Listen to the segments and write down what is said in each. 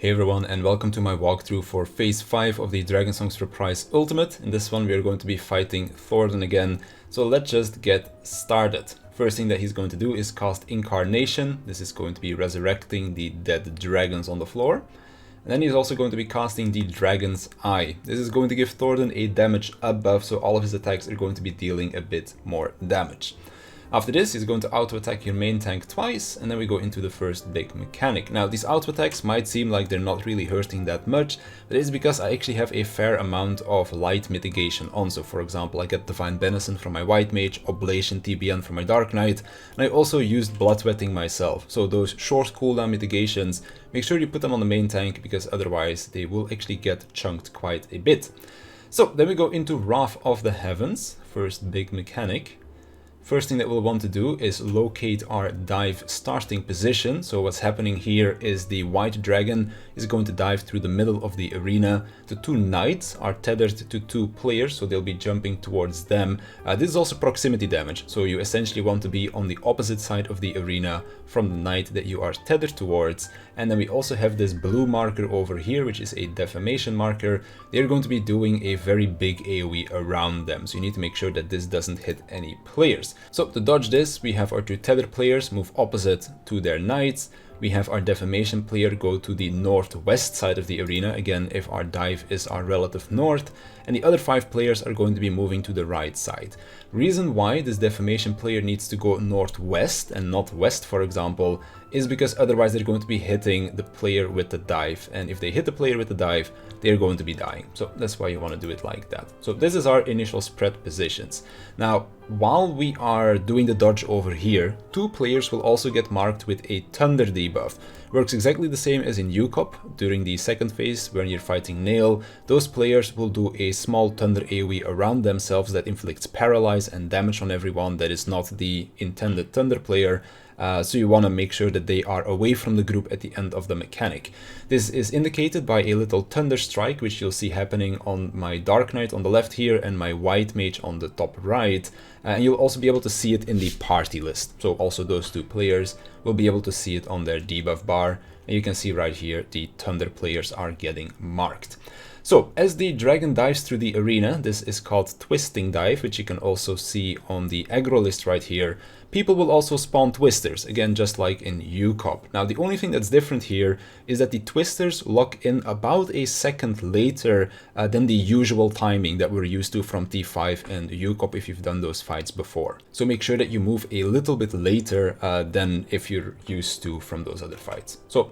Hey everyone, and welcome to my walkthrough for Phase 5 of the Dragonsong's Reprise Ultimate. In this one we are going to be fighting Thordan again, so let's just get started. First thing that he's going to do is cast Incarnation. This is going to be resurrecting the dead dragons on the floor. And then he's also going to be casting the Dragon's Eye. This is going to give Thordan a damage buff, so all of his attacks are going to be dealing a bit more damage. After this, he's going to auto-attack your main tank twice, and then we go into the first big mechanic. Now, these auto-attacks might seem like they're not really hurting that much, but it is because I actually have a fair amount of light mitigation on. So, for example, I get Divine Benison from my White Mage, Oblation TBN from my Dark Knight, and I also used Bloodwetting myself. So those short cooldown mitigations, make sure you put them on the main tank, because otherwise they will actually get chunked quite a bit. So, then we go into Wrath of the Heavens, first big mechanic. First thing that we'll want to do is locate our dive starting position. So what's happening here is the white dragon is going to dive through the middle of the arena. The two knights are tethered to two players, so they'll be jumping towards them. This is also proximity damage, so you essentially want to be on the opposite side of the arena from the knight that you are tethered towards. And then we also have this blue marker over here, which is a defamation marker. They're going to be doing a very big AoE around them, so you need to make sure that this doesn't hit any players. So to dodge this, we have our two tethered players move opposite to their knights. We have our defamation player go to the northwest side of the arena, again if our dive is our relative north, and the other 5 players are going to be moving to the right side. Reason why this defamation player needs to go northwest and not west, for example, is because otherwise they're going to be hitting the player with the dive, and if they hit the player with the dive, they're going to be dying. So that's why you want to do it like that. So this is our initial spread positions. Now, while we are doing the dodge over here, 2 players will also get marked with a Thunder debuff. Works exactly the same as in UCOP. During the second phase, when you're fighting Nail, those players will do a small Thunder AoE around themselves that inflicts paralyze and damage on everyone that is not the intended Thunder player. So you want to make sure that they are away from the group at the end of the mechanic. This is indicated by a little Thunder Strike, which you'll see happening on my Dark Knight on the left here and my White Mage on the top right. And you'll also be able to see it in the party list. So also those 2 players will be able to see it on their debuff bar. And you can see right here the Thunder players are getting marked. So, as the dragon dives through the arena, this is called Twisting Dive, which you can also see on the aggro list right here. People will also spawn twisters, again just like in UCOP. Now the only thing that's different here is that the twisters lock in about a second later than the usual timing that we're used to from T5 and UCOP if you've done those fights before. So make sure that you move a little bit later than if you're used to from those other fights. So,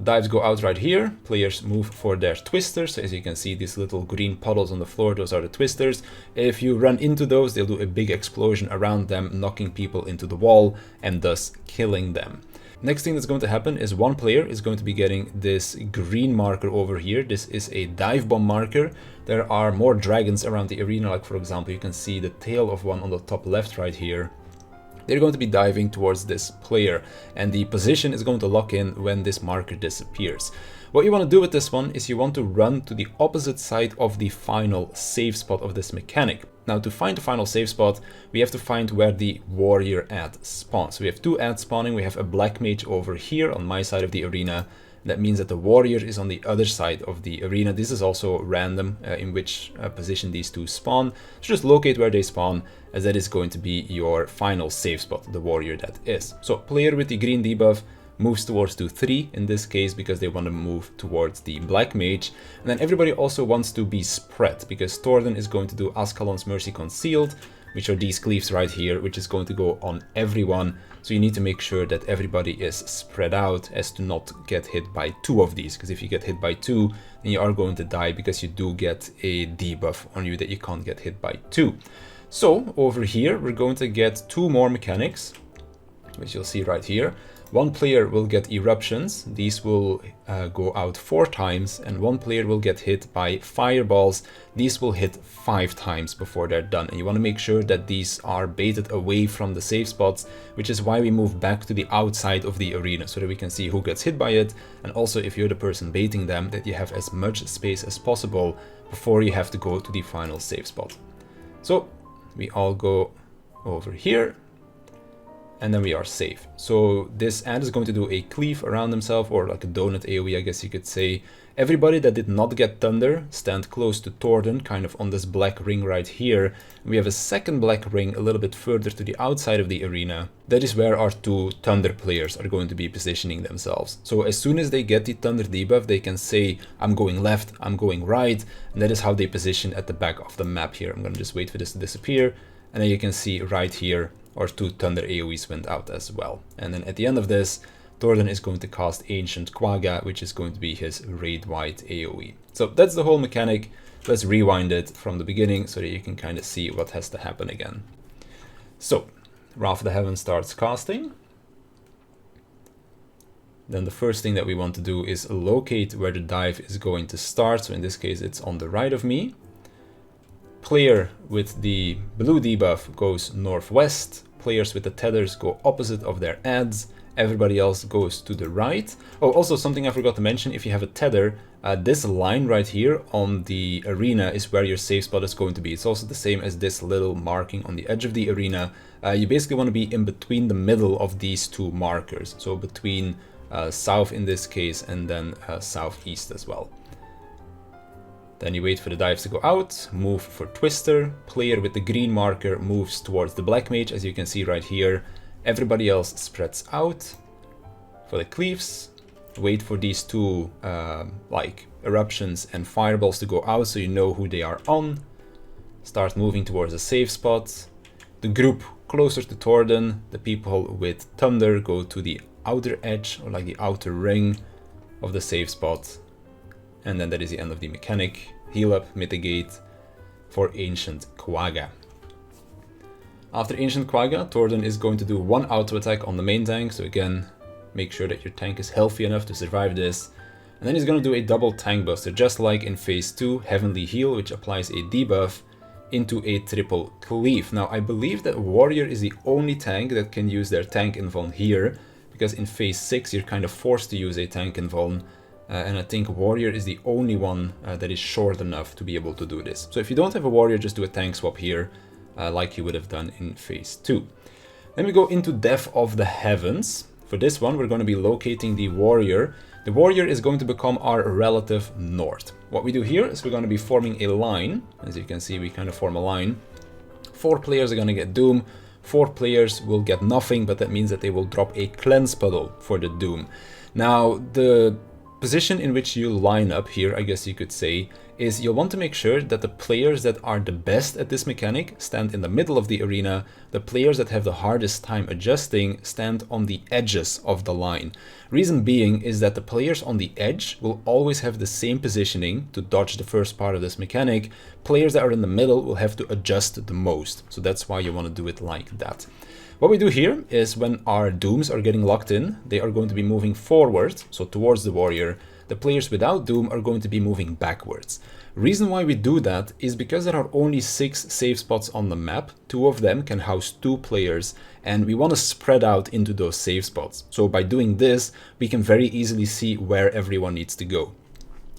dives go out right here, players move for their twisters. So as you can see, these little green puddles on the floor, those are the twisters. If you run into those, they'll do a big explosion around them, knocking people into the wall and thus killing them. Next thing that's going to happen is one player is going to be getting this green marker over here. This is a dive bomb marker. There are more dragons around the arena, like for example, you can see the tail of one on the top left right here. They're going to be diving towards this player, and the position is going to lock in when this marker disappears. What you want to do with this one is you want to run to the opposite side of the final save spot of this mechanic. Now, to find the final save spot, we have to find where the warrior ad spawns. So we have 2 ads spawning. We have a black mage over here on my side of the arena. That means that the warrior is on the other side of the arena. This is also random in which position these 2 spawn. So just locate where they spawn, as that is going to be your final save spot, the warrior that is. So player with the green debuff moves towards to 3 in this case because they want to move towards the black mage. And then everybody also wants to be spread because Thordan is going to do Ascalon's Mercy Concealed, which are these cleaves right here, which is going to go on everyone. So you need to make sure that everybody is spread out as to not get hit by 2 of these, because if you get hit by 2, then you are going to die because you do get a debuff on you that you can't get hit by 2. So over here, we're going to get 2 more mechanics, which you'll see right here. One player will get eruptions. These will go out 4 times, and one player will get hit by fireballs. These will hit 5 times before they're done, and you want to make sure that these are baited away from the safe spots, which is why we move back to the outside of the arena so that we can see who gets hit by it, and also if you're the person baiting them, that you have as much space as possible before you have to go to the final safe spot. So we all go over here. and then we are safe. So this ant is going to do a cleave around himself, or like a donut AoE, I guess you could say. Everybody that did not get Thunder, stand close to Torden, kind of on this black ring right here. We have a second black ring a little bit further to the outside of the arena. That is where our two Thunder players are going to be positioning themselves. So as soon as they get the Thunder debuff, they can say, I'm going left, I'm going right, and that is how they position at the back of the map here. I'm going to just wait for this to disappear, and then you can see right here, our two Thunder AoEs went out as well. And then at the end of this, Torden is going to cast Ancient Quagga, which is going to be his raid-wide AoE. So that's the whole mechanic. Let's rewind it from the beginning so that you can kind of see what has to happen again. So, Wrath of the Heaven starts casting. Then the first thing that we want to do is locate where the dive is going to start. So in this case, it's on the right of me. Player with the blue debuff goes northwest. Players with the tethers go opposite of their adds. Everybody else goes to the right. Oh, also something I forgot to mention, if you have a tether, this line right here on the arena is where your safe spot is going to be. It's also the same as this little marking on the edge of the arena. You basically want to be in between the middle of these two markers. So between south in this case, and then southeast as well. Then you wait for the dives to go out, move for Twister. Player with the green marker moves towards the Black Mage, as you can see right here. Everybody else spreads out for the cleaves. Wait for these two like eruptions and fireballs to go out so you know who they are on. Start moving towards a safe spot. The group closer to Torden, the people with Thunder, go to the outer edge, or like the outer ring of the safe spot. And then that is the end of the mechanic. Heal up, mitigate for Ancient Quagga. After Ancient Quagga, Torden is going to do one auto attack on the main tank. So again, make sure that your tank is healthy enough to survive this. And then he's going to do a double tank buster, just like in phase 2, Heavenly Heal, which applies a debuff into a triple cleave. Now, I believe that Warrior is the only tank that can use their tank invuln here, because in phase 6 you're kind of forced to use a tank invuln. And I think Warrior is the only one that is short enough to be able to do this. So if you don't have a Warrior, just do a tank swap here, like you would have done in phase 2. Then we go into Death of the Heavens. For this one, we're going to be locating the Warrior. The Warrior is going to become our relative north. What we do here is we're going to be forming a line. As you can see, we kind of form a line. 4 players are going to get Doom. 4 players will get nothing, but that means that they will drop a Cleanse Puddle for the Doom. Now, the position in which you line up here, I guess you could say, is you'll want to make sure that the players that are the best at this mechanic stand in the middle of the arena. The players that have the hardest time adjusting stand on the edges of the line. Reason being is that the players on the edge will always have the same positioning to dodge the first part of this mechanic. Players that are in the middle will have to adjust the most. So that's why you want to do it like that. What we do here is when our Dooms are getting locked in, they are going to be moving forward, so towards the Warrior. The players without Doom are going to be moving backwards. Reason why we do that is because there are only 6 safe spots on the map. 2 of them can house 2 players, and we want to spread out into those safe spots. So by doing this, we can very easily see where everyone needs to go.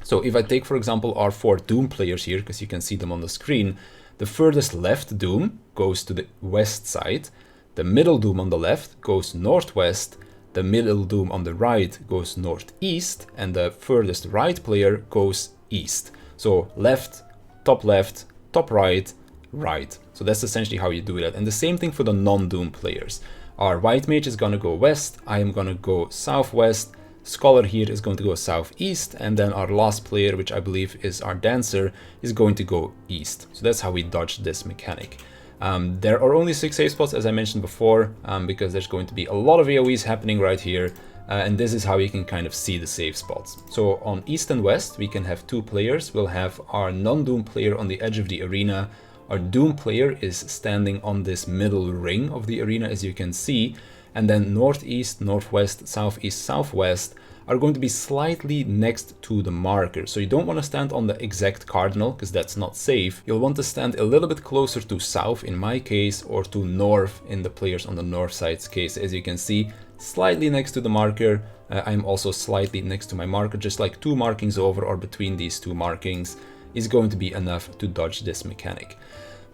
So if I take, for example, our 4 Doom players here, because you can see them on the screen, the furthest left Doom goes to the west side. The middle Doom on the left goes northwest, the middle Doom on the right goes northeast, and the furthest right player goes east. So left, top right, right. So that's essentially how you do that. And the same thing for the non-Doom players. Our White Mage is going to go west, I am going to go southwest, Scholar here is going to go southeast, and then our last player, which I believe is our Dancer, is going to go east. So that's how we dodge this mechanic. There are only 6 safe spots, as I mentioned before, because there's going to be a lot of AoEs happening right here, and this is how you can kind of see the safe spots. So on east and west, we can have 2 players. We'll have our non-Doom player on the edge of the arena. Our Doom player is standing on this middle ring of the arena, as you can see, and then northeast, northwest, southeast, southwest are going to be slightly next to the marker. So you don't want to stand on the exact cardinal, because that's not safe. You'll want to stand a little bit closer to south in my case, or to north in the players on the north side's case. As you can see, slightly next to the marker. I'm also slightly next to my marker, just like 2 markings over or between these 2 markings is going to be enough to dodge this mechanic.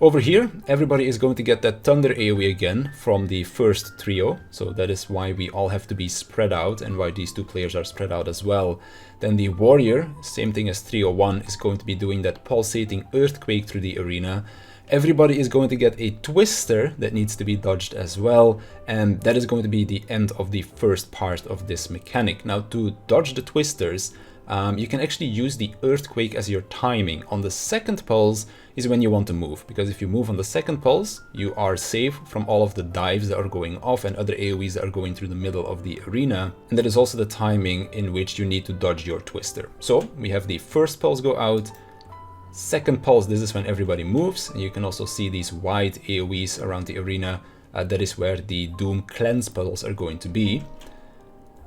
Over here, everybody is going to get that Thunder AoE again from the first trio, so that is why we all have to be spread out and why these two players are spread out as well. Then the Warrior, same thing as trio 1, is going to be doing that pulsating earthquake through the arena. Everybody is going to get a Twister that needs to be dodged as well, and that is going to be the end of the first part of this mechanic. Now, to dodge the Twisters, you can actually use the earthquake as your timing. On the second pulse is when you want to move, because if you move on the second pulse, you are safe from all of the dives that are going off and other AoEs that are going through the middle of the arena. And that is also the timing in which you need to dodge your Twister. So we have the first pulse go out, second pulse, this is when everybody moves, and you can also see these wide AoEs around the arena. That is where the Doom cleanse puddles are going to be.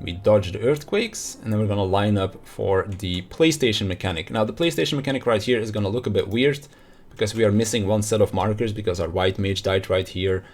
We dodge the earthquakes, and then we're going to line up for the PlayStation mechanic. Now, the PlayStation mechanic right here is going to look a bit weird because we are missing one set of markers because our white mage died right here.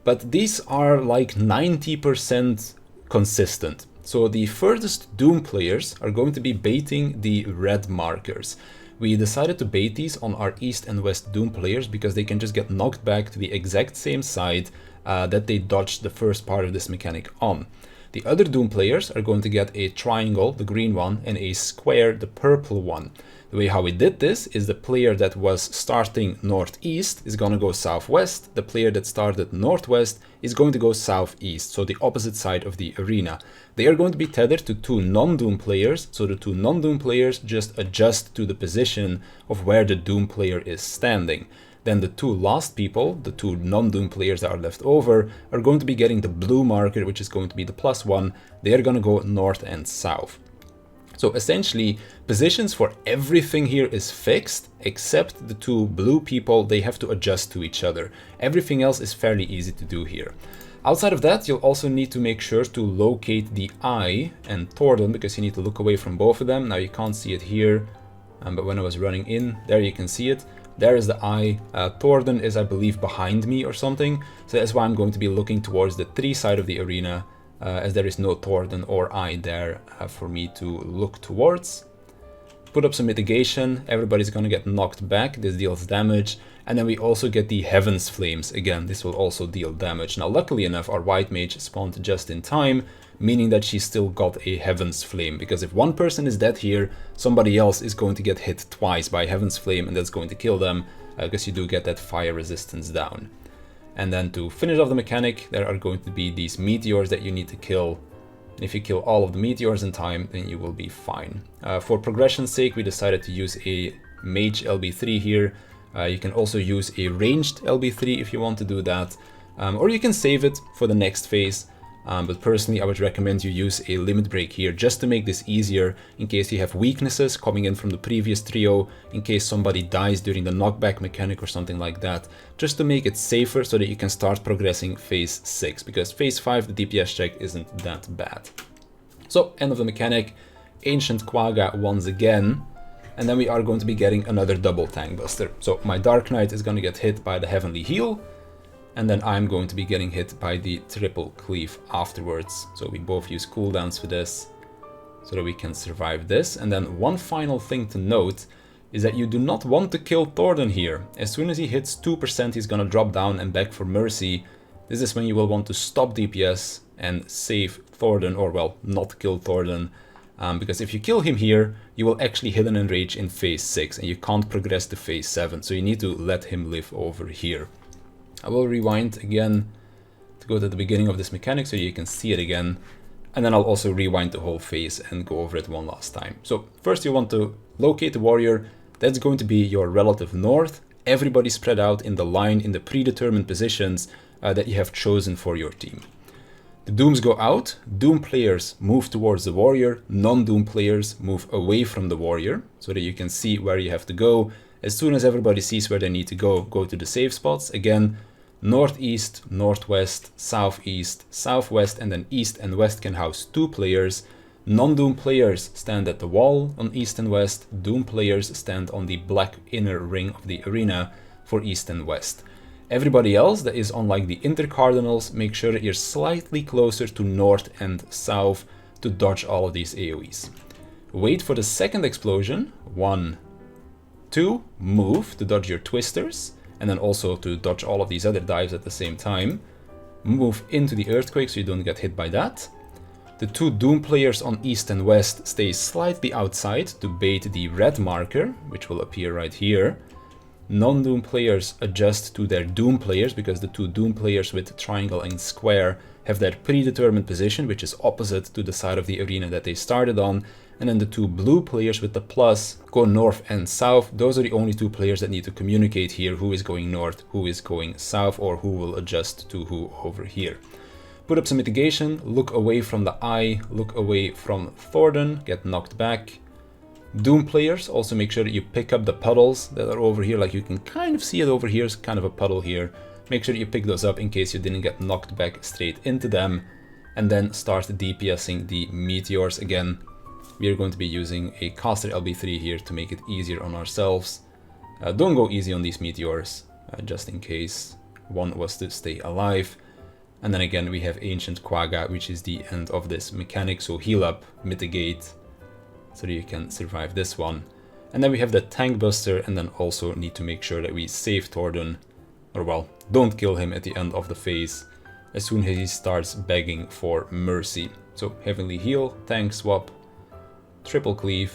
But these are like 90% consistent. So the furthest Doom players are going to be baiting the red markers. We decided to bait these on our East and West Doom players because they can just get knocked back to the exact same side that they dodged the first part of this mechanic on. The other Doom players are going to get a triangle, the green one, and a square, the purple one. The way how we did this is the player that was starting northeast is going to go southwest. The player that started northwest is going to go southeast, so the opposite side of the arena. They are going to be tethered to two non-Doom players, so the two non-Doom players just adjust to the position of where the Doom player is standing. Then the two last people, the two non-Doom players that are left over, are going to be getting the blue marker, which is going to be the +1. They are going to go north and south. So essentially, positions for everything here is fixed, except the two blue people, they have to adjust to each other. Everything else is fairly easy to do here. Outside of that, you'll also need to make sure to locate the Eye and Thornton, because you need to look away from both of them. Now you can't see it here, but when I was running in, there you can see it. There is the Eye. Thornton is, I believe, behind me or something. So that's why I'm going to be looking towards the 3 side of the arena, as there is no Thornton or Eye there for me to look towards. Put up some mitigation. Everybody's going to get knocked back. This deals damage. And then we also get the Heaven's Flames. Again, this will also deal damage. Now, luckily enough, our white mage spawned just in time, meaning that she still got a Heaven's Flame. Because if one person is dead here, somebody else is going to get hit twice by Heaven's Flame, and that's going to kill them, because you do get that fire resistance down. And then to finish off the mechanic, there are going to be these meteors that you need to kill. And if you kill all of the meteors in time, then you will be fine. For progression's sake, we decided to use a mage LB3 here. You can also use a ranged LB3 if you want to do that. Or you can save it for the next phase. But personally, I would recommend you use a limit break here just to make this easier in case you have weaknesses coming in from the previous trio, in case somebody dies during the knockback mechanic or something like that, just to make it safer so that you can start progressing phase 6, because phase 5, the DPS check isn't that bad. So, end of the mechanic, Ancient Quagga once again, and then we are going to be getting another double tank buster. So my Dark Knight is going to get hit by the Heavenly Heal, and then I'm going to be getting hit by the triple cleave afterwards. So we both use cooldowns for this, so that we can survive this. And then one final thing to note is that you do not want to kill Thornton here. As soon as he hits 2%, he's gonna drop down and beg for mercy. This is when you will want to stop DPS and save Thornton, or well, not kill Thornton. Because if you kill him here, you will actually Hidden Enrage in phase 6, and you can't progress to phase 7. So you need to let him live over here. I will rewind again to go to the beginning of this mechanic so you can see it again. And then I'll also rewind the whole phase and go over it one last time. So first you want to locate the warrior. That's going to be your relative north. Everybody spread out in the line in the predetermined positions that you have chosen for your team. The Dooms go out. Doom players move towards the warrior. Non-Doom players move away from the warrior so that you can see where you have to go. As soon as everybody sees where they need to go to the safe spots. Again, northeast, northwest, southeast, southwest, and then east and west can house 2 players. Non-Doom players stand at the wall on east and west. Doom players stand on the black inner ring of the arena for east and west. Everybody else that is on like the intercardinals, make sure that you're slightly closer to north and south to dodge all of these AoEs. Wait for the second explosion. 1, 2, move to dodge your twisters, and then also to dodge all of these other dives at the same time. Move into the Earthquake so you don't get hit by that. The two Doom players on East and West stay slightly outside to bait the red marker, which will appear right here. Non-Doom players adjust to their Doom players, because the two Doom players with triangle and square have their predetermined position, which is opposite to the side of the arena that they started on. And then the two blue players with the plus go north and south. Those are the only two players that need to communicate here who is going north, who is going south, or who will adjust to who over here. Put up some mitigation, look away from the eye, look away from Thornton, get knocked back. Doom players, also make sure that you pick up the puddles that are over here, like you can kind of see it over here, it's kind of a puddle here. Make sure that you pick those up in case you didn't get knocked back straight into them. And then start DPSing the meteors again. We are going to be using a caster LB3 here to make it easier on ourselves. Don't go easy on these meteors, just in case one was to stay alive. And then again we have Ancient Quagga, which is the end of this mechanic, so heal up, mitigate, so that you can survive this one. And then we have the Tank Buster, and then also need to make sure that we save Thornton, or well, don't kill him at the end of the phase, as soon as he starts begging for mercy. So Heavenly Heal, Tank Swap, Triple Cleave,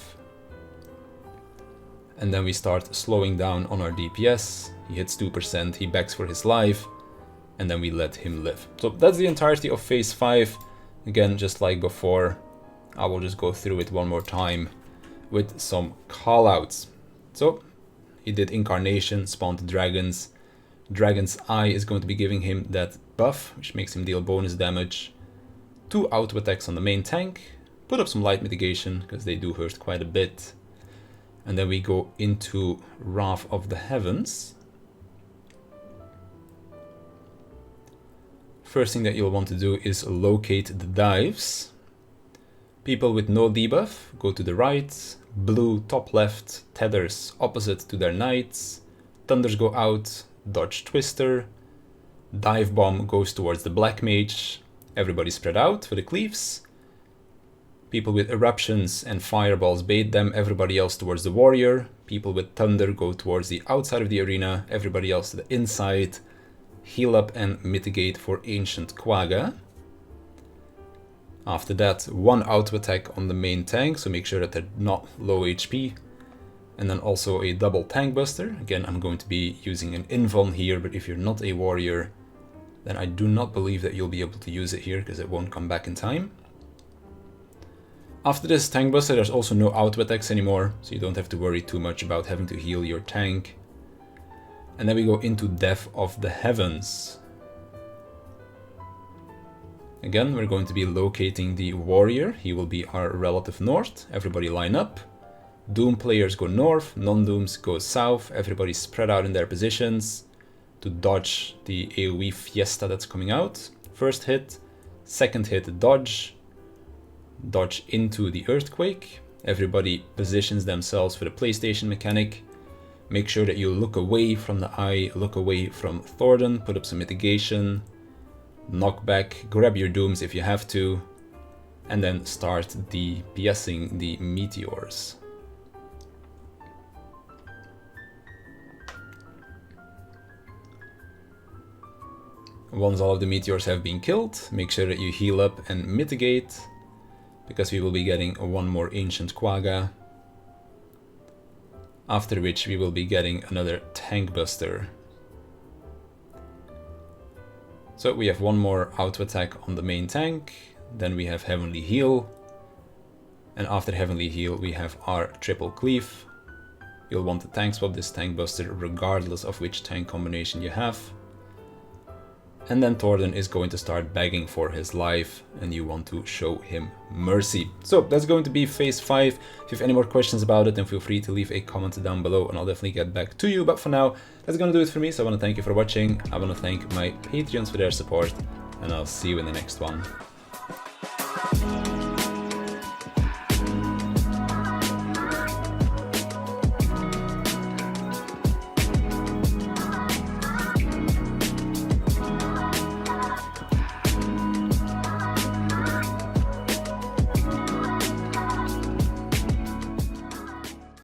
and then we start slowing down on our DPS. He hits 2%, he begs for his life, and then we let him live. So that's the entirety of phase 5. Again, just like before, I will just go through it one more time with some callouts. So he did Incarnation, spawned dragons. Dragon's Eye is going to be giving him that buff, which makes him deal bonus damage. 2 auto attacks on the main tank. Put up some light mitigation, because they do hurt quite a bit. And then we go into Wrath of the Heavens. First thing that you'll want to do is locate the dives. People with no debuff go to the right, blue top left, tethers opposite to their knights, thunders go out, dodge twister, dive bomb goes towards the black mage, everybody spread out for the cleaves. People with eruptions and fireballs bait them, everybody else towards the warrior. People with thunder go towards the outside of the arena, everybody else to the inside. Heal up and mitigate for Ancient Quagga. After that, 1 auto attack on the main tank, so make sure that they're not low HP. And then also a double tank buster. Again, I'm going to be using an invuln here, but if you're not a warrior, then I do not believe that you'll be able to use it here, because it won't come back in time. After this tank buster, there's also no auto attacks anymore, so you don't have to worry too much about having to heal your tank. And then we go into Death of the Heavens. Again, we're going to be locating the warrior. He will be our relative north. Everybody line up. Doom players go north, non-dooms go south. Everybody spread out in their positions to dodge the AoE fiesta that's coming out. First hit, second hit, dodge. Dodge into the Earthquake. Everybody positions themselves for the PlayStation mechanic. Make sure that you look away from the eye, look away from Thornton, put up some mitigation. Knockback, grab your dooms if you have to, and then start DPSing the meteors. Once all of the meteors have been killed, make sure that you heal up and mitigate, because we will be getting 1 more Ancient Quagga. After which we will be getting another Tank Buster. So we have 1 more auto attack on the main tank, then we have Heavenly Heal, and after Heavenly Heal we have our Triple Cleave. You'll want to tank swap this Tank Buster regardless of which tank combination you have. And then Thornton is going to start begging for his life, and you want to show him mercy. So that's going to be phase 5. If you have any more questions about it, then feel free to leave a comment down below and I'll definitely get back to you. But for now, that's going to do it for me. So I want to thank you for watching. I want to thank my Patreons for their support, and I'll see you in the next one.